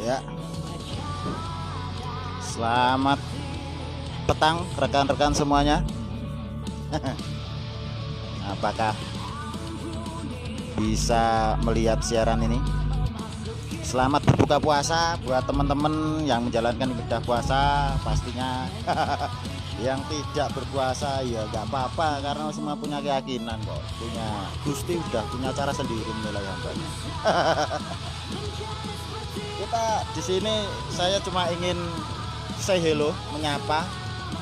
Ya, selamat petang rekan-rekan semuanya. Apakah bisa melihat siaran ini? Selamat berbuka puasa buat teman-teman yang menjalankan ibadah puasa pastinya. Yang tidak berpuasa ya nggak apa-apa, karena semua punya keyakinan kok, punya Gusti udah punya cara sendiri menilai hambanya. Kita di sini saya cuma ingin say hello, menyapa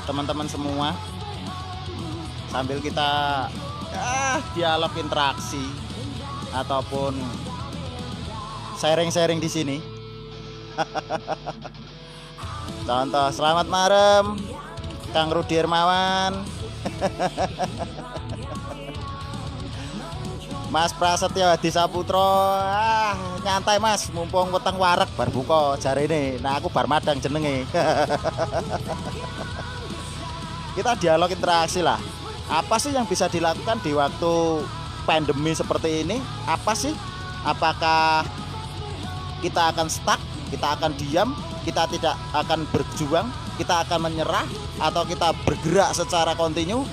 teman-teman semua sambil kita dialog interaksi ataupun sharing-sharing di sini. Contoh, selamat malam Kang Rudi Hermawan, Mas Prasetyo Hadi Saputro. Nyantai Mas, mumpung weteng wareg bar buka jarene. Nah aku bar madang jenenge. Kita dialog interaksi lah. Apa sih yang bisa dilakukan di waktu pandemi seperti ini? Apa sih? Apakah kita akan stuck, kita akan diam, kita tidak akan berjuang, kita akan menyerah, atau kita bergerak secara kontinu?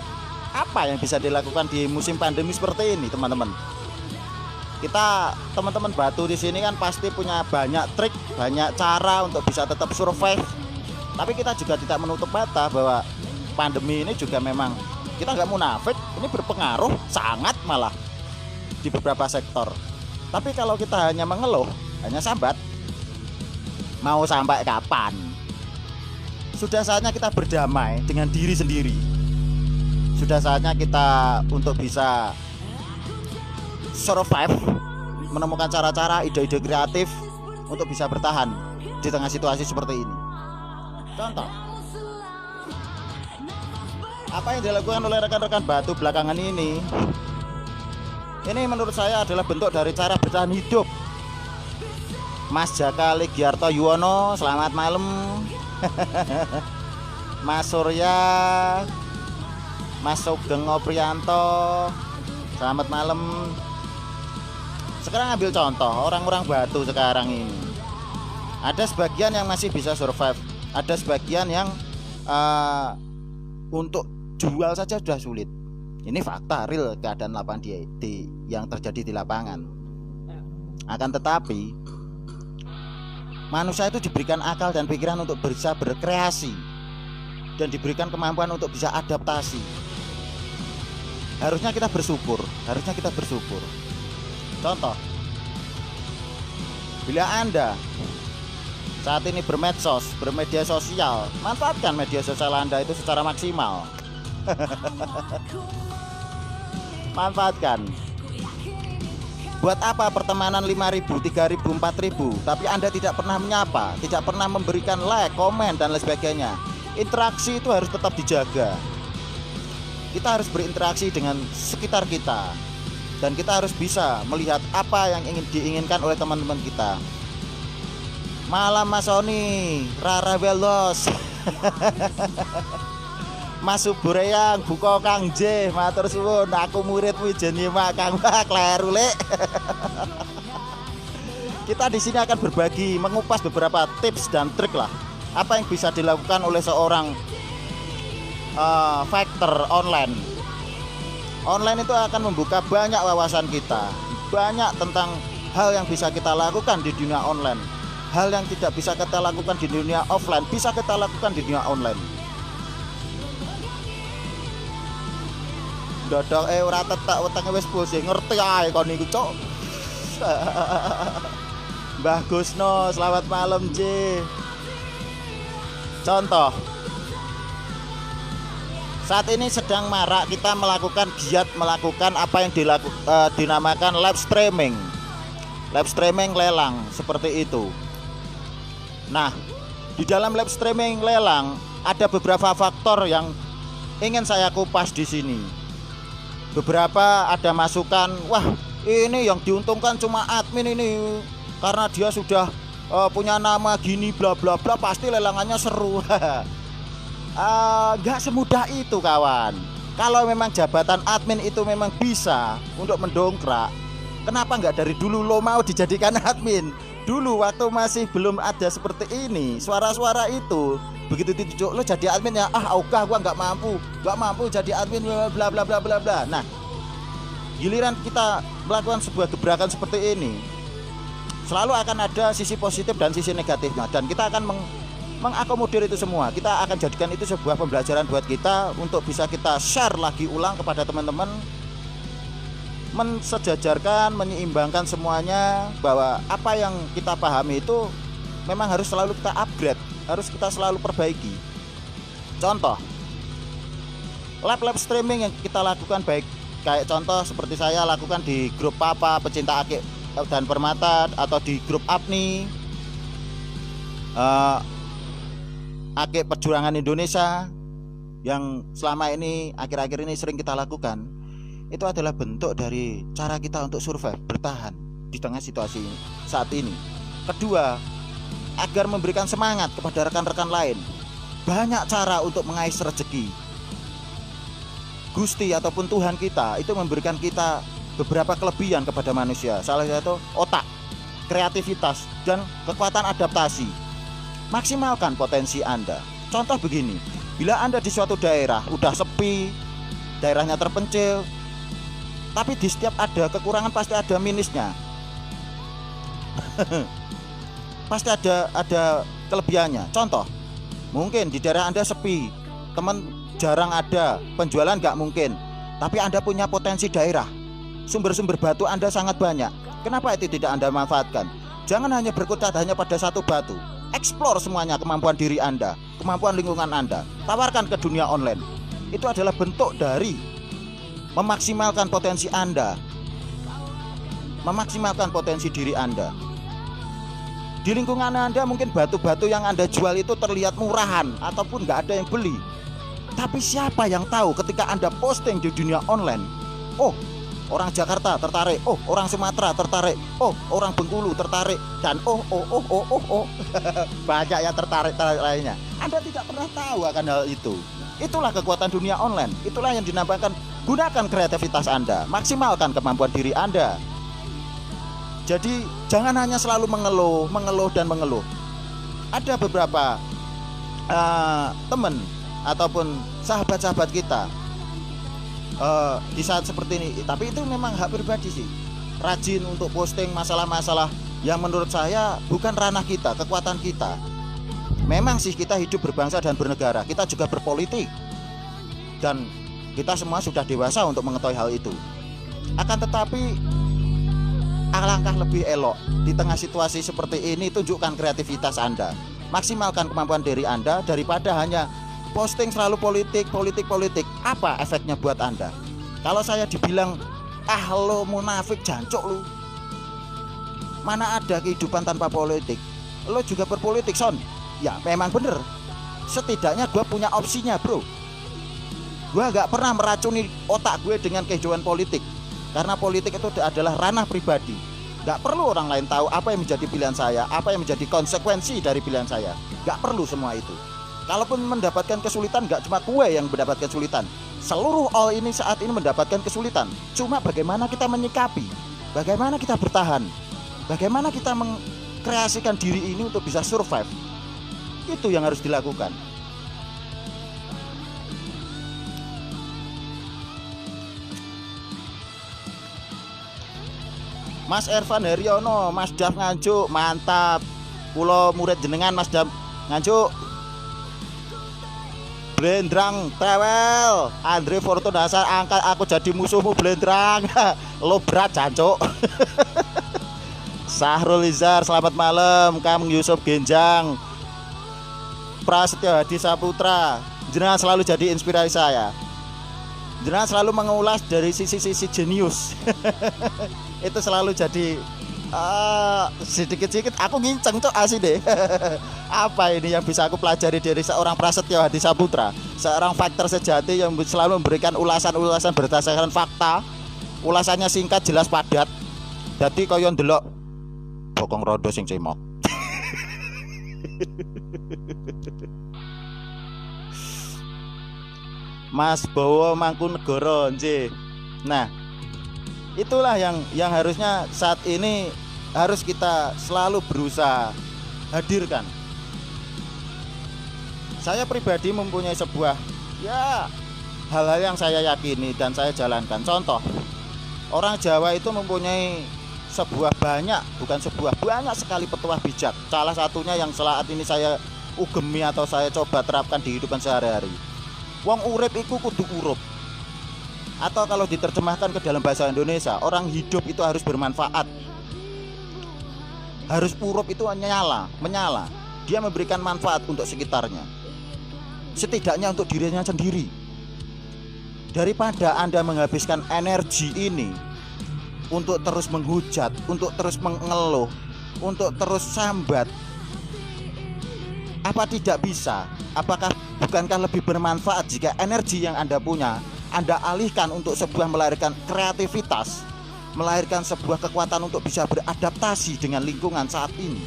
Apa yang bisa dilakukan di musim pandemi seperti ini, teman-teman? Kita teman-teman Batu di sini kan pasti punya banyak trik, banyak cara untuk bisa tetap survive. Tapi kita juga tidak menutup mata bahwa pandemi ini juga memang, kita nggak munafik, ini berpengaruh sangat malah di beberapa sektor. Tapi kalau kita hanya mengeluh, hanya sambat, mau sampai kapan? Sudah saatnya kita berdamai dengan diri sendiri. Sudah saatnya kita untuk bisa survive, menemukan cara-cara, ide-ide kreatif untuk bisa bertahan di tengah situasi seperti ini. Contoh, apa yang dilakukan oleh rekan-rekan Batu belakangan ini menurut saya adalah bentuk dari cara bertahan hidup. Mas Jaka Legiarto Yuwono, selamat malam. Mas Surya, Mas Sugeng Oprianto, selamat malam. Sekarang ambil contoh orang-orang Batu sekarang ini. Ada sebagian yang masih bisa survive, ada sebagian yang untuk jual saja sudah sulit. Ini fakta real keadaan lapangan yang terjadi di lapangan. Akan tetapi manusia itu diberikan akal dan pikiran untuk bisa berkreasi dan diberikan kemampuan untuk bisa adaptasi. Harusnya kita bersyukur, Contoh, bila Anda saat ini bermedia sosial, manfaatkan media sosial Anda itu secara maksimal. Manfaatkan. Buat apa pertemanan 5.000, 3.000, 4.000, tapi Anda tidak pernah menyapa, tidak pernah memberikan like, komen, dan lain sebagainya. Interaksi itu harus tetap dijaga. Kita harus berinteraksi dengan sekitar kita, dan kita harus bisa melihat apa yang ingin diinginkan oleh teman-teman kita. Malam Mas Sony, Rara Welos, Mas Subureyang, Buko Kang J, matur suwun, aku muridmu ijen nyimak Kang. Kleru lek. Kita di sini akan berbagi, mengupas beberapa tips dan trik lah. Apa yang bisa dilakukan oleh seorang fighter online. Online itu akan membuka banyak wawasan kita, banyak tentang hal yang bisa kita lakukan di dunia online. Hal yang tidak bisa kita lakukan di dunia offline bisa kita lakukan di dunia online. Dodok ora tetek wetenge wis pusing, ngerti ae kon niku, Cuk. Mbah Gusno, selamat malam, J. Contoh, saat ini sedang marak kita melakukan apa yang dinamakan live streaming lelang seperti itu. Nah, di dalam live streaming lelang ada beberapa faktor yang ingin saya kupas di sini. Beberapa ada masukan, wah ini yang diuntungkan cuma admin ini karena dia sudah punya nama gini bla bla bla, pasti lelangannya seru. Nggak semudah itu kawan. Kalau memang jabatan admin itu memang bisa untuk mendongkrak, kenapa nggak dari dulu lo mau dijadikan admin? Dulu waktu masih belum ada seperti ini, suara-suara itu begitu ditunjuk lo jadi admin ya, gua nggak mampu jadi admin bla bla bla bla bla. Nah, giliran kita melakukan sebuah gebrakan seperti ini, selalu akan ada sisi positif dan sisi negatifnya, dan kita akan mengakomodir itu semua. Kita akan jadikan itu sebuah pembelajaran buat kita untuk bisa kita share lagi ulang kepada teman-teman, mensejajarkan, menyeimbangkan semuanya, bahwa apa yang kita pahami itu memang harus selalu kita upgrade, harus kita selalu perbaiki. Contoh, live streaming yang kita lakukan, baik kayak contoh seperti saya lakukan di grup Papa Pecinta Akik dan Permata, atau di grup APNI Akik Perjuangan Indonesia, yang selama ini akhir-akhir ini sering kita lakukan. Itu adalah bentuk dari cara kita untuk survive, bertahan di tengah situasi saat ini. Kedua, agar memberikan semangat kepada rekan-rekan lain. Banyak cara untuk mengais rezeki. Gusti ataupun Tuhan kita itu memberikan kita beberapa kelebihan kepada manusia. Salah satu otak, kreativitas, dan kekuatan adaptasi. Maksimalkan potensi Anda. Contoh begini, bila Anda di suatu daerah udah sepi, daerahnya terpencil, tapi di setiap ada kekurangan pasti ada minusnya. Pasti ada kelebihannya. Contoh, mungkin di daerah Anda sepi, teman jarang ada, penjualan nggak mungkin, tapi Anda punya potensi daerah, sumber-sumber batu Anda sangat banyak. Kenapa itu tidak Anda manfaatkan? Jangan hanya berkutat hanya pada satu batu. Explore semuanya, kemampuan diri Anda, kemampuan lingkungan Anda, tawarkan ke dunia online. Itu adalah bentuk dari memaksimalkan potensi Anda, memaksimalkan potensi diri Anda. Di lingkungan Anda mungkin batu-batu yang Anda jual itu terlihat murahan ataupun nggak ada yang beli. Tapi siapa yang tahu ketika Anda posting di dunia online, oh orang Jakarta tertarik, oh orang Sumatera tertarik, oh orang Bengkulu tertarik, dan oh banyak yang tertarik lainnya. Anda tidak pernah tahu akan hal itu. Itulah kekuatan dunia online. Itulah yang dinamakan, gunakan kreativitas Anda, maksimalkan kemampuan diri Anda. Jadi jangan hanya selalu mengeluh. Ada beberapa teman ataupun sahabat-sahabat kita di saat seperti ini, tapi itu memang hak pribadi sih, rajin untuk posting masalah-masalah yang menurut saya bukan ranah kita, kekuatan kita. Memang sih kita hidup berbangsa dan bernegara, kita juga berpolitik, dan kita semua sudah dewasa untuk mengetahui hal itu. Akan tetapi alangkah lebih elok di tengah situasi seperti ini, tunjukkan kreativitas Anda, maksimalkan kemampuan diri Anda daripada hanya posting selalu politik. Apa efeknya buat Anda? Kalau saya dibilang lo munafik, jancuk lu, mana ada kehidupan tanpa politik? Lo juga berpolitik son. Ya memang bener, setidaknya gue punya opsinya bro. Gue gak pernah meracuni otak gue dengan kehidupan politik, karena politik itu adalah ranah pribadi. Gak perlu orang lain tahu apa yang menjadi pilihan saya, apa yang menjadi konsekuensi dari pilihan saya. Gak perlu semua itu. Kalaupun mendapatkan kesulitan, gak cuma gue yang mendapatkan kesulitan, seluruh all ini saat ini mendapatkan kesulitan. Cuma bagaimana kita menyikapi, bagaimana kita bertahan, bagaimana kita mengkreasikan diri ini untuk bisa survive. Itu yang harus dilakukan. Mas Ervan Heryono, Mas Dav Nganjuk, mantap. Kulo murid jenengan Mas Dav Nganjuk. Blendrang Tewel, Andre Fortunasa, angkat aku jadi musuhmu Blendrang. Lo berat jancuk. Sahrul Izar, selamat malam. Kang Yusuf Genjang, Prasetyo Hadi Saputra, jenengan selalu jadi inspirasi saya. Jenengan selalu mengulas dari sisi-sisi jenius. Itu selalu jadi sedikit-sedikit aku nginceng tuh asli deh. Apa ini yang bisa aku pelajari dari seorang Prasetyo Hadi Saputra, seorang fighter sejati yang selalu memberikan ulasan-ulasan berdasarkan fakta. Ulasannya singkat, jelas, padat. Jadi koyo ndelok bokong rondo sing cemok. Mas Bowo Mangkunegoro nggih. Nah, itulah yang harusnya saat ini harus kita selalu berusaha hadirkan. Saya pribadi mempunyai sebuah hal-hal yang saya yakini dan saya jalankan. Contoh, orang Jawa itu mempunyai banyak sekali petuah bijak. Salah satunya yang saat ini saya ugemi atau saya coba terapkan di kehidupan sehari-hari. Wong urip iku kudu urup. Atau kalau diterjemahkan ke dalam bahasa Indonesia, orang hidup itu harus bermanfaat. Harus urup itu menyala. Dia memberikan manfaat untuk sekitarnya. Setidaknya untuk dirinya sendiri. Daripada Anda menghabiskan energi ini untuk terus menghujat, untuk terus mengeluh, untuk terus sambat, apa tidak bisa? Bukankah lebih bermanfaat jika energi yang Anda punya Anda alihkan untuk melahirkan kreativitas, melahirkan sebuah kekuatan untuk bisa beradaptasi dengan lingkungan saat ini.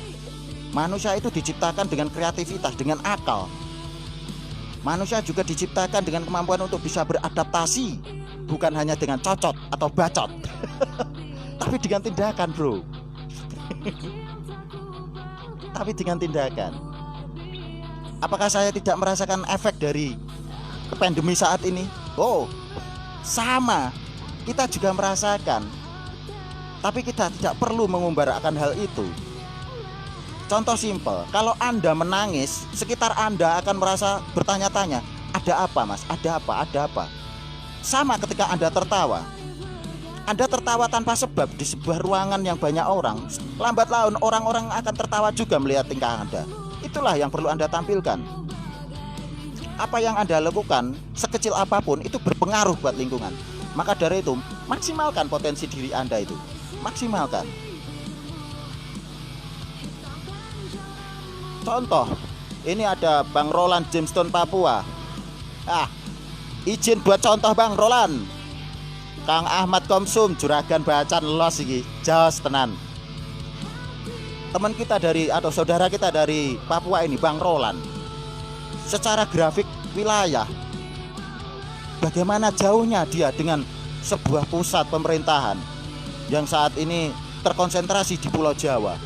Manusia itu diciptakan dengan kreativitas, dengan akal. Manusia juga diciptakan dengan kemampuan untuk bisa beradaptasi, bukan hanya dengan cocot atau bacot tapi dengan tindakan, bro. Tapi dengan tindakan. Apakah saya tidak merasakan efek dari pandemi saat ini? Oh, sama. Kita juga merasakan. Tapi kita tidak perlu mengumbar akan hal itu. Contoh simpel, kalau Anda menangis, sekitar Anda akan merasa bertanya-tanya, ada apa mas? Ada apa? Sama ketika Anda tertawa. Anda tertawa tanpa sebab di sebuah ruangan yang banyak orang, lambat laun orang-orang akan tertawa juga melihat tingkah Anda. Itulah yang perlu Anda tampilkan. Apa yang Anda lakukan, sekecil apapun, itu berpengaruh buat lingkungan. Maka dari itu, maksimalkan potensi diri Anda itu. Maksimalkan. Contoh, ini ada Bang Roland Jamestown Papua. Izin buat contoh Bang Roland. Kang Ahmad Komsum juragan bacan los iki. Jos tenan. Teman kita atau saudara kita dari Papua ini, Bang Roland. Secara grafik wilayah, bagaimana jauhnya dia dengan sebuah pusat pemerintahan yang saat ini terkonsentrasi di Pulau Jawa.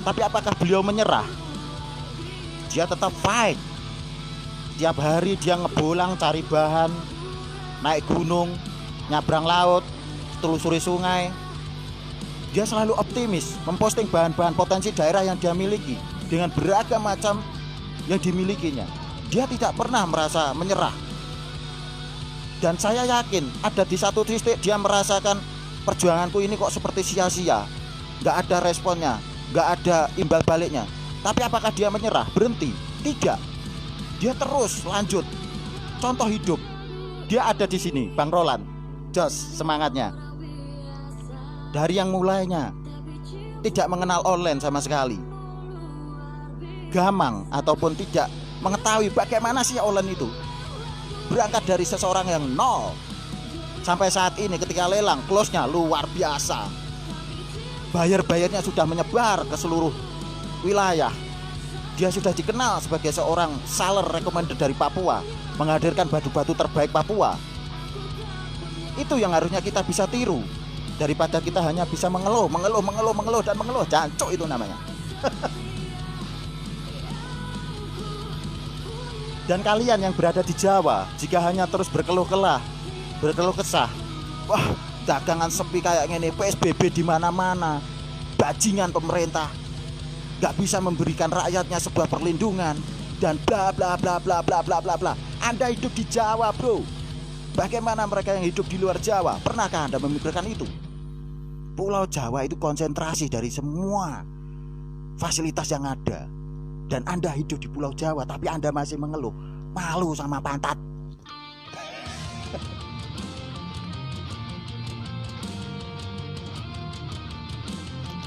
Tapi apakah beliau menyerah? Dia tetap fight. Tiap hari dia ngebolang cari bahan, naik gunung, nyabrang laut, telusuri sungai. Dia selalu optimis, memposting bahan-bahan potensi daerah yang dia miliki dengan beragam macam yang dimilikinya. Dia tidak pernah merasa menyerah. Dan saya yakin ada di satu titik dia merasakan perjuanganku ini kok seperti sia-sia, gak ada responnya, gak ada imbal baliknya. Tapi apakah dia menyerah? Berhenti? Tidak. Dia terus lanjut. Contoh hidup. Dia ada di sini, Bang Roland. Jos semangatnya. Dari yang mulainya tidak mengenal online sama sekali, gamang ataupun tidak mengetahui bagaimana sih online itu. Berangkat dari seseorang yang nol sampai saat ini ketika lelang close-nya luar biasa. Bayar-bayarnya sudah menyebar ke seluruh wilayah. Dia sudah dikenal sebagai seorang seller recommended dari Papua, menghadirkan batu-batu terbaik Papua. Itu yang harusnya kita bisa tiru, daripada kita hanya bisa mengeluh. Jancuk itu namanya. Dan kalian yang berada di Jawa, jika hanya terus berkeluh kesah, wah dagangan sepi kayak gini, PSBB di mana-mana, bajingan pemerintah, gak bisa memberikan rakyatnya sebuah perlindungan, dan bla bla bla bla bla bla bla bla. Anda hidup di Jawa, bro. Bagaimana mereka yang hidup di luar Jawa? Pernahkah Anda memikirkan itu? Pulau Jawa itu konsentrasi dari semua fasilitas yang ada. Dan Anda hidup di Pulau Jawa, tapi Anda masih mengeluh, malu sama pantat.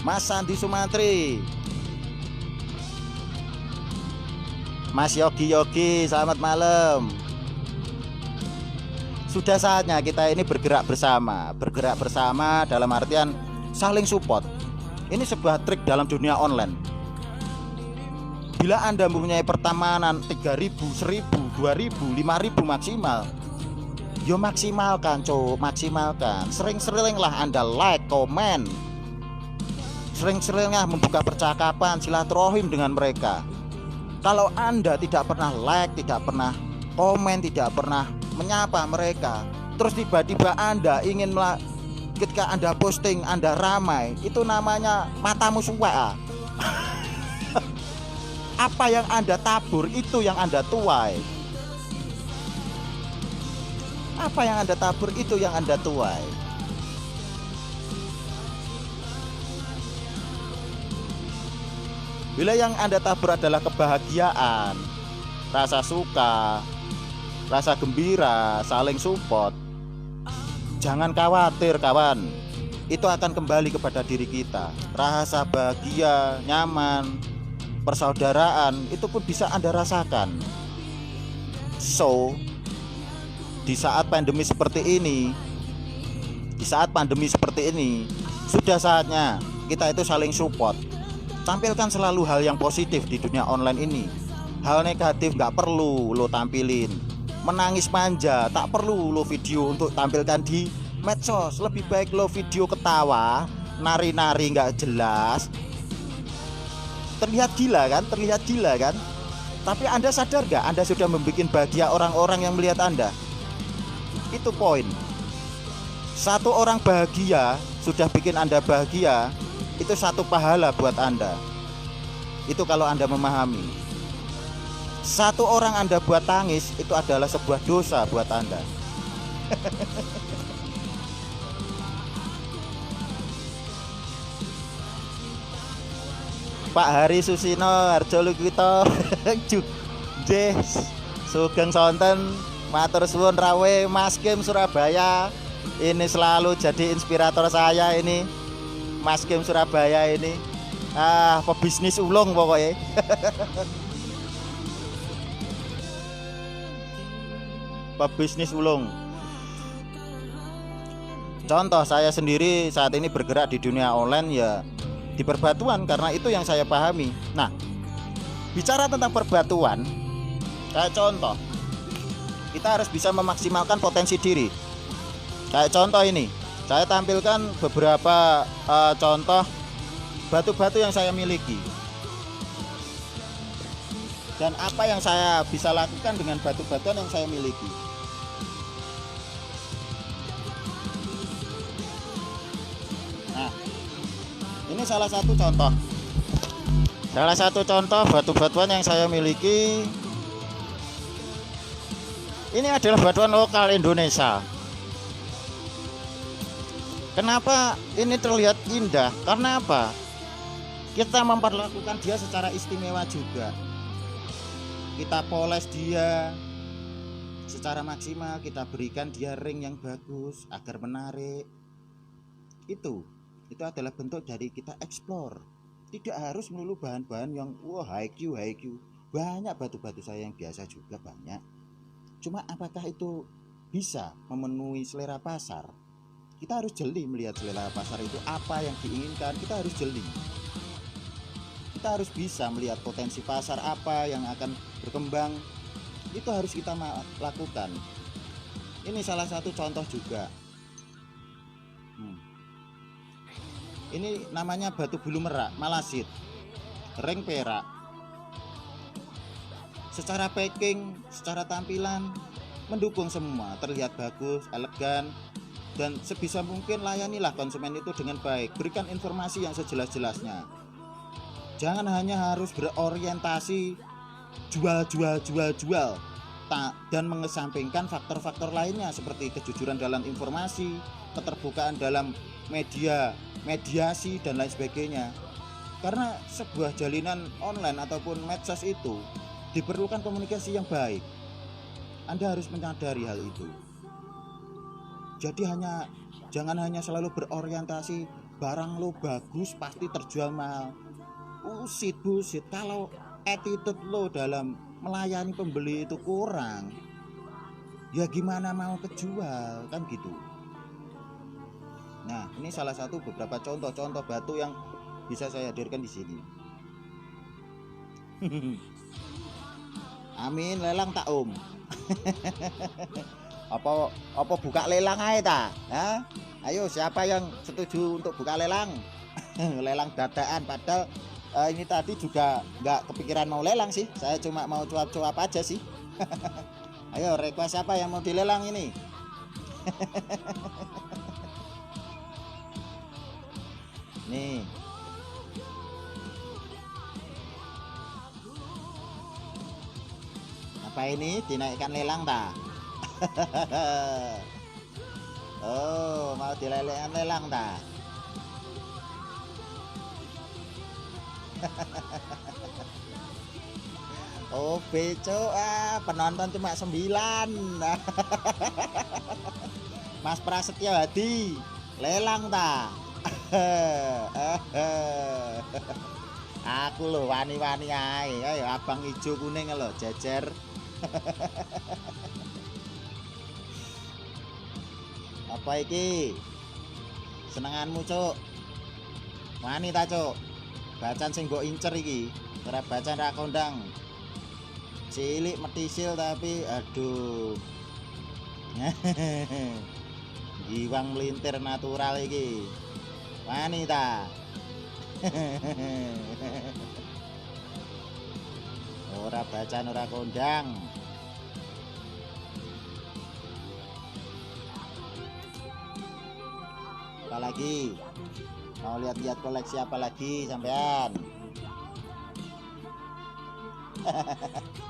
Mas Sandi Sumantri, Mas Yogi, selamat malam. Sudah saatnya kita ini bergerak bersama dalam artian saling support. Ini sebuah trik dalam dunia online. Bila Anda mempunyai pertemanan 3.000, 1.000, 2.000, 5.000 maksimal, yo maksimalkan. Sering-seringlah Anda like, komen, sering-seringlah membuka percakapan silaturahim dengan mereka. Kalau Anda tidak pernah like, tidak pernah komen, tidak pernah menyapa mereka, terus tiba-tiba Anda ingin ketika Anda posting, Anda ramai, itu namanya matamu suwek. Apa yang Anda tabur, itu yang Anda tuai. Apa yang Anda tabur, itu yang Anda tuai. Bila yang Anda tabur adalah kebahagiaan, rasa suka, rasa gembira, saling support, jangan khawatir kawan. Itu akan kembali kepada diri kita. Rasa bahagia, nyaman, persaudaraan, itu pun bisa Anda rasakan. So, di saat pandemi seperti ini, sudah saatnya kita itu saling support. Tampilkan selalu hal yang positif di dunia online ini. Hal negatif gak perlu lo tampilin. Menangis manja tak perlu lo video untuk tampilkan di medsos. Lebih baik lo video ketawa, nari-nari gak jelas, terlihat gila kan. Tapi Anda sadar gak, Anda sudah membuat bahagia orang-orang yang melihat Anda. Itu poin. Satu orang bahagia sudah bikin Anda bahagia. Itu satu pahala buat Anda. Itu kalau Anda memahami. Satu orang Anda buat tangis, itu adalah sebuah dosa buat Anda. Pak Hari Susino Harjo Lukito Sugeng Sonten, matur suwun rawe Mas Kim Surabaya. Ini selalu jadi inspirator saya ini, Mas Kim Surabaya ini. Pebisnis ulung pokoknya. Pebisnis ulung. Contoh saya sendiri saat ini bergerak di dunia online ya di perbatuan, karena itu yang saya pahami. Nah, bicara tentang perbatuan, kayak contoh, kita harus bisa memaksimalkan potensi diri. Kayak contoh ini, saya tampilkan beberapa contoh batu-batu yang saya miliki dan apa yang saya bisa lakukan dengan batu-batuan yang saya miliki. Nah, ini salah satu contoh batu-batuan yang saya miliki. Ini adalah batuan lokal Indonesia. Kenapa ini terlihat indah? Karena apa? Kita memperlakukan dia secara istimewa juga. Kita poles dia secara maksimal, kita berikan dia ring yang bagus agar menarik. Itu adalah bentuk dari kita explore. Tidak harus melulu bahan-bahan yang high Q. Banyak batu-batu saya yang biasa juga banyak. Cuma apakah itu bisa memenuhi selera pasar? Kita harus jeli melihat selera pasar itu apa yang diinginkan. Kita harus jeli. Kita harus bisa melihat potensi pasar apa yang akan berkembang. Itu harus kita lakukan. Ini salah satu contoh juga. Ini namanya batu bulu merak, malasit, ring perak. Secara packing, secara tampilan mendukung semua, terlihat bagus, elegan, dan sebisa mungkin layanilah konsumen itu dengan baik. Berikan informasi yang sejelas-jelasnya. Jangan hanya harus berorientasi jual dan mengesampingkan faktor-faktor lainnya seperti kejujuran dalam informasi, keterbukaan dalam mediasi dan lain sebagainya. Karena sebuah jalinan online ataupun medsos itu diperlukan komunikasi yang baik. Anda harus menyadari hal itu. Jadi jangan hanya selalu berorientasi barang lo bagus pasti terjual mahal. Bullshit. Kalau attitude lo dalam melayani pembeli itu kurang, ya gimana mau kejual, kan gitu. Nah, ini salah satu beberapa contoh batu yang bisa saya hadirkan di sini. Amin, lelang tak om. apa buka lelang aja ta? Ayo siapa yang setuju untuk buka lelang? lelang dadakan. Padahal ini tadi juga nggak kepikiran mau lelang sih, saya cuma mau cuap-cuap aja sih. Ayo request siapa yang mau dilelang ini? Nih. Apa ini dinaikkan lelang tak? Oh, mau dilelekan lelang tak? Oh beco, penonton cuma 9. Mas Prasetyo Hadi lelang tak? Aku loh wani-wani ae. Ayo abang ijo kuning loh jejer. Apa iki? Senenganmu, Cuk? Wani ta, Cuk? Bacan sing mbok incer iki. Ora bacan ra kondang. Cilik metisil tapi aduh. Giwang melintir natural iki. Wani ta? Ora bacan ora kondang. Apalagi mau lihat-lihat koleksi apa lagi sampean?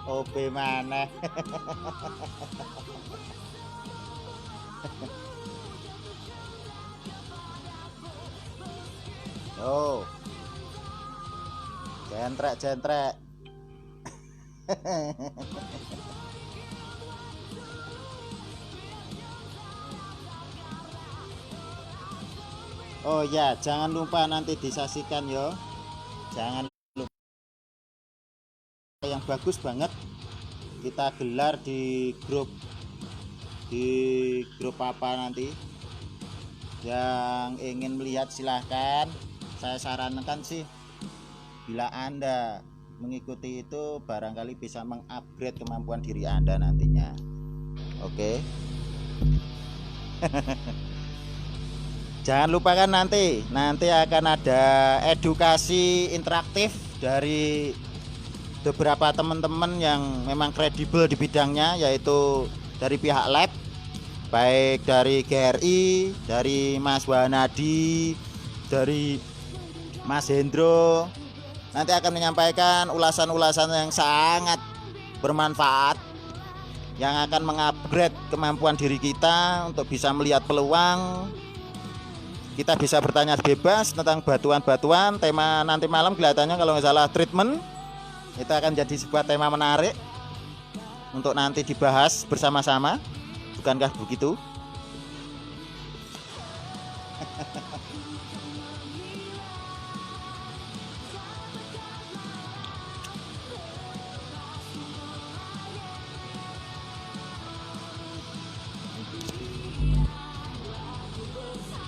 OP mana? Oh, jentrek. Oh ya, jangan lupa nanti disaksikan yo. Jangan lupa yang bagus banget kita gelar di grup apa nanti. Yang ingin melihat silahkan. Saya sarankan sih bila Anda mengikuti itu barangkali bisa mengupgrade kemampuan diri Anda nantinya. Oke. Jangan lupakan nanti akan ada edukasi interaktif dari beberapa teman-teman yang memang kredibel di bidangnya, yaitu dari pihak lab, baik dari GRI, dari Mas Wanadi, dari Mas Hendro. Nanti akan menyampaikan ulasan-ulasan yang sangat bermanfaat yang akan mengupgrade kemampuan diri kita untuk bisa melihat peluang. Kita bisa bertanya bebas tentang batuan-batuan. Tema nanti malam kelihatannya kalau nggak salah treatment. Itu akan jadi sebuah tema menarik untuk nanti dibahas bersama-sama. Bukankah begitu?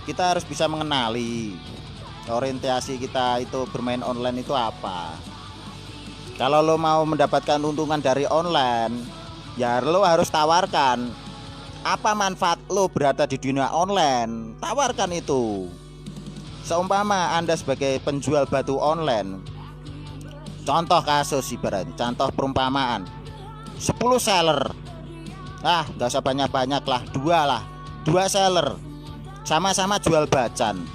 Kita harus bisa mengenali orientasi kita itu bermain online itu apa. Kalau lo mau mendapatkan untungan dari online, ya lo harus tawarkan apa manfaat lo berada di dunia online. Tawarkan itu. Seumpama Anda sebagai penjual batu online, contoh kasus ibarat, contoh perumpamaan 10 seller. Gak usah banyak-banyak lah, 2 seller sama-sama jual bacan,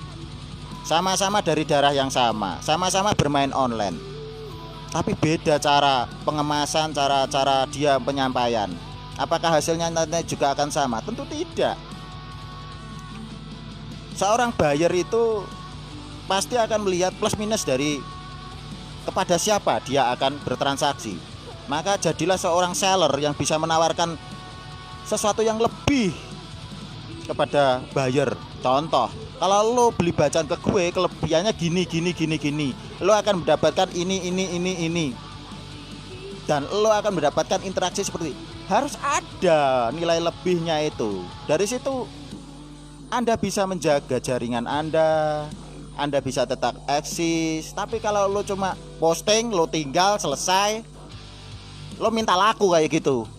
sama-sama dari daerah yang sama-sama bermain online, tapi beda cara pengemasan, cara dia penyampaian. Apakah hasilnya nanti juga akan sama? Tentu tidak. Seorang buyer itu pasti akan melihat plus minus dari kepada siapa dia akan bertransaksi. Maka jadilah seorang seller yang bisa menawarkan sesuatu yang lebih kepada buyer. Contoh, kalau lo beli bacan ke gue, kelebihannya gini, lo akan mendapatkan ini, dan lo akan mendapatkan interaksi seperti ini. Harus ada nilai lebihnya itu. Dari situ Anda bisa menjaga jaringan Anda bisa tetap eksis. Tapi kalau lo cuma posting, lo tinggal selesai, lo minta laku kayak gitu,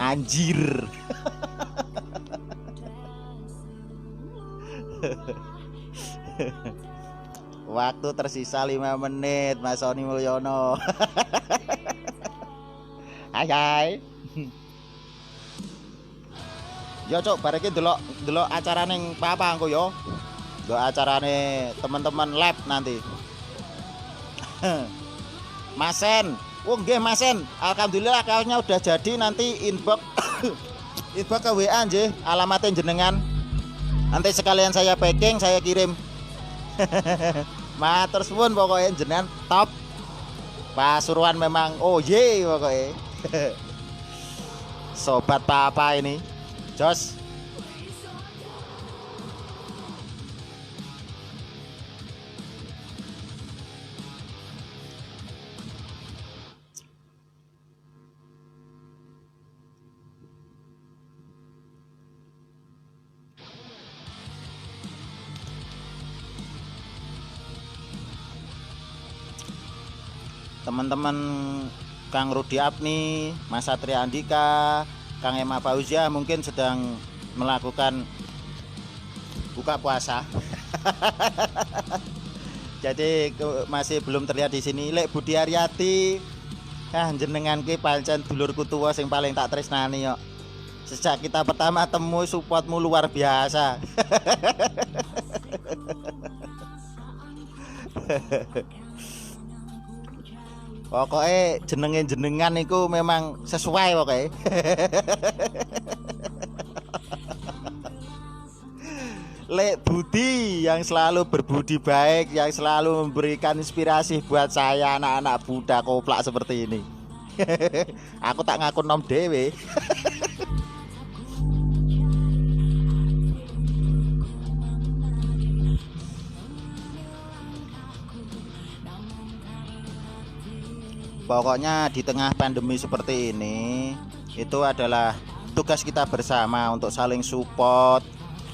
anjir. Waktu tersisa 5 menit, Mas Sony Mulyono. Hai hai. Yo cok, bareng iki delok acara ning Papa engko yo. Delok acarane teman-teman lab nanti. Masen. Oh nggih Masen. Alhamdulillah kaosnya udah jadi, nanti inbox inbox ke WA nggih, alamatnya jenengan. Nanti sekalian saya packing, saya kirim. Matur suwun pokoknya jenengan top. Pasuruan memang oh ye pokoknya. Sobat Papa ini. Jos. Teman-teman Kang Rudi Apni, Mas Satria Andika, Kang Emma Fauzia mungkin sedang melakukan buka puasa. Jadi masih belum terlihat di sini. Lek Budi Aryati, jenengan ki pancen dulurku tua sing paling tak tresnani yo. Sejak kita pertama temu supportmu luar biasa. Pokoknya jenengan itu memang sesuai pokoknya. Lek Budi yang selalu berbudi baik, yang selalu memberikan inspirasi buat saya anak-anak Buddha koplak seperti ini. Aku tak ngaku nom dewe. Pokoknya di tengah pandemi seperti ini, itu adalah tugas kita bersama untuk saling support,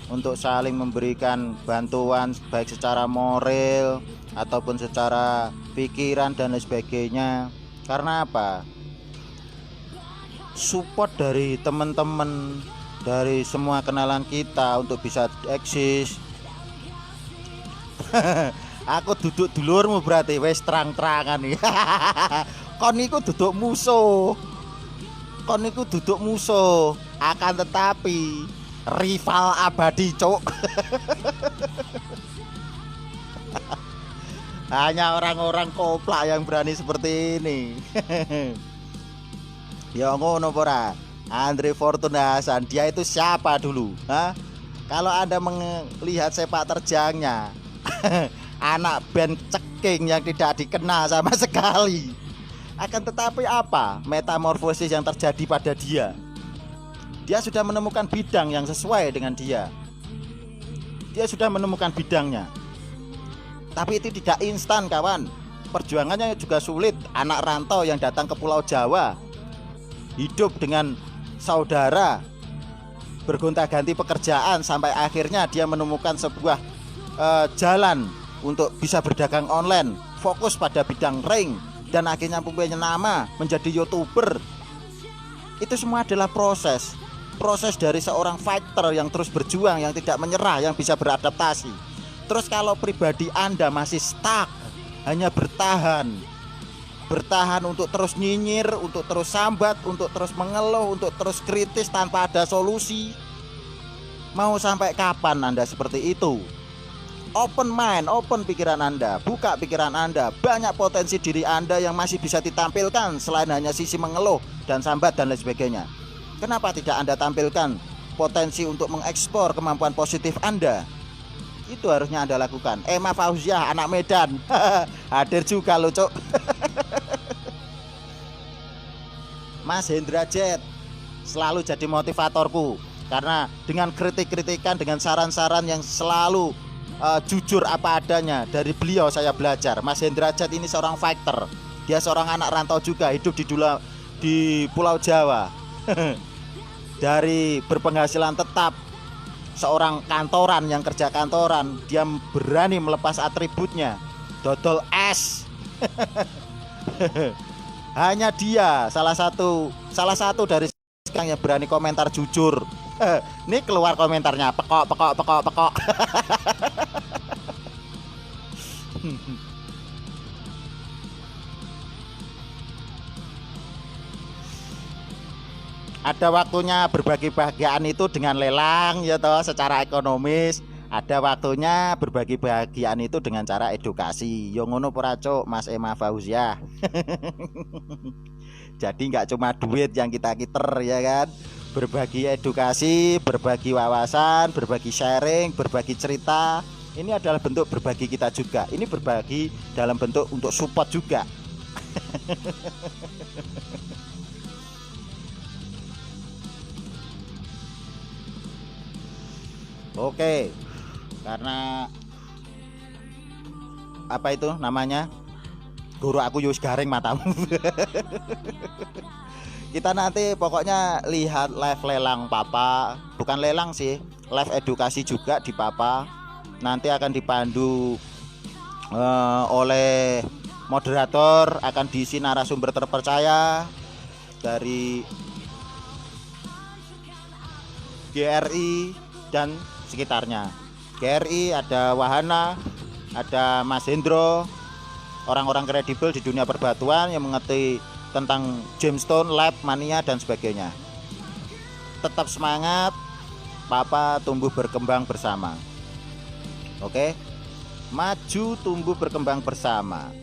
untuk saling memberikan bantuan baik secara moral ataupun secara pikiran dan lain sebagainya. Karena apa? Support dari teman-teman, dari semua kenalan kita untuk bisa eksis. Aku duduk dulurmu berarti wes terang-terangan nih. Kon niku duduk musuh. Kon niku duduk musuh, akan tetapi rival abadi, cuk. Hanya orang-orang koplak yang berani seperti ini. Ya ngono pora. Andre Fortuna Hasan, dia itu siapa dulu? Hah? Kalau Anda melihat sepak terjangnya, anak band ceking yang tidak dikenal sama sekali. Akan tetapi apa metamorfosis yang terjadi pada dia? Dia sudah menemukan bidang yang sesuai dengan dia. Dia sudah menemukan bidangnya. Tapi itu tidak instan kawan. Perjuangannya juga sulit. Anak rantau yang datang ke Pulau Jawa, hidup dengan saudara, bergonta-ganti pekerjaan, sampai akhirnya dia menemukan sebuah jalan untuk bisa berdagang online, fokus pada bidang ring, dan akhirnya mempunyai nama menjadi YouTuber. Itu semua adalah proses dari seorang fighter yang terus berjuang, yang tidak menyerah, yang bisa beradaptasi. Terus kalau pribadi Anda masih stuck, hanya bertahan untuk terus nyinyir, untuk terus sambat, untuk terus mengeluh, untuk terus kritis tanpa ada solusi, mau sampai kapan Anda seperti itu? Open mind, open pikiran Anda, buka pikiran Anda. Banyak potensi diri Anda yang masih bisa ditampilkan selain hanya sisi mengeluh dan sambat dan lain sebagainya. Kenapa tidak Anda tampilkan potensi untuk mengekspor kemampuan positif Anda? Itu harusnya Anda lakukan. Emma Fauzia, anak Medan, hadir juga loh, cok. Mas Hendra Jet selalu jadi motivatorku, karena dengan kritik-kritikan, dengan saran-saran yang selalu jujur apa adanya dari beliau saya belajar. Mas Hendra Jet ini seorang fighter. Dia seorang anak rantau juga, hidup di Pulau Jawa. Dari berpenghasilan tetap, seorang kantoran yang kerja kantoran, dia berani melepas atributnya, dodol es. Hanya dia salah satu dari yang berani komentar jujur. Ini keluar komentarnya pekok. Ada waktunya berbagi bahagiaan itu dengan lelang ya toh, secara ekonomis. Ada waktunya berbagi bahagiaan itu dengan cara edukasi. Yo ngono ora Cuk, Mas Emma Fauzia. Jadi nggak cuma duit yang kita kiter ya kan. Berbagi edukasi, berbagi wawasan, berbagi sharing, berbagi cerita. Ini adalah bentuk berbagi kita juga. Ini berbagi dalam bentuk untuk support juga. Oke, karena apa itu namanya? Guru aku yus garing matamu. Kita nanti pokoknya lihat live lelang Papa, bukan lelang sih, live edukasi juga di Papa. Nanti akan dipandu oleh moderator, akan diisi narasumber terpercaya dari GRI dan sekitarnya. GRI ada Wahana, ada Mas Hendro, orang-orang kredibel di dunia perbatuan yang mengerti tentang gemstone, lab, mania dan sebagainya. Tetap semangat, Papa tumbuh berkembang bersama. Oke, maju tumbuh berkembang bersama.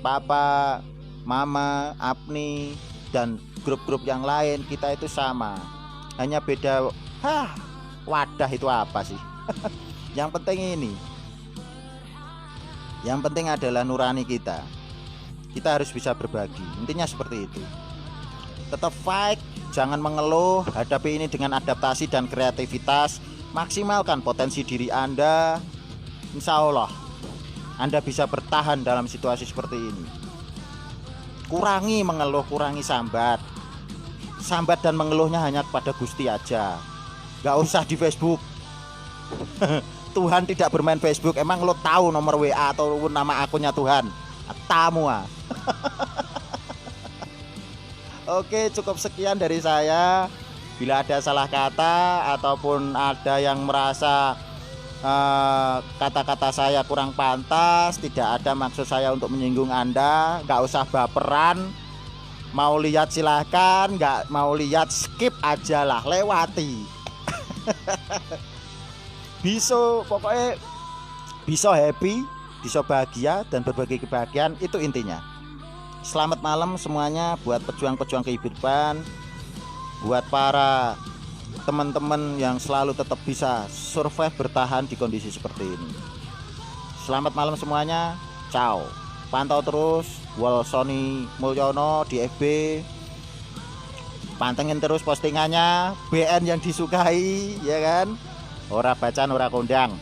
Papa, Mama, Apni dan grup-grup yang lain kita itu sama. Hanya beda wadah itu apa sih? Yang penting ini. Yang penting adalah nurani kita. Kita harus bisa berbagi. Intinya seperti itu. Tetap fight, jangan mengeluh, hadapi ini dengan adaptasi dan kreativitas. Maksimalkan potensi diri Anda. Insya Allah Anda bisa bertahan dalam situasi seperti ini. Kurangi mengeluh, kurangi sambat. Sambat dan mengeluhnya hanya kepada Gusti aja. Gak usah di Facebook. Tuhan tidak bermain Facebook. Emang lo tahu nomor WA atau nama akunnya Tuhan? Tamu. Oke, cukup sekian dari saya. Bila ada salah kata ataupun ada yang merasa kata-kata saya kurang pantas, tidak ada maksud saya untuk menyinggung Anda, gak usah baperan. Mau lihat silahkan, gak mau lihat skip aja lah, lewati. Bisa pokoknya bisa happy, bisa bahagia dan berbagi kebahagiaan, itu intinya. Selamat malam semuanya buat pejuang-pejuang kehidupan, buat para teman-teman yang selalu tetap bisa survive bertahan di kondisi seperti ini. Selamat malam semuanya. Ciao. Pantau terus Wal Sony Mulyono di FB. Pantengin terus postingannya, BN yang disukai ya kan. Ora bacaan ora kondang.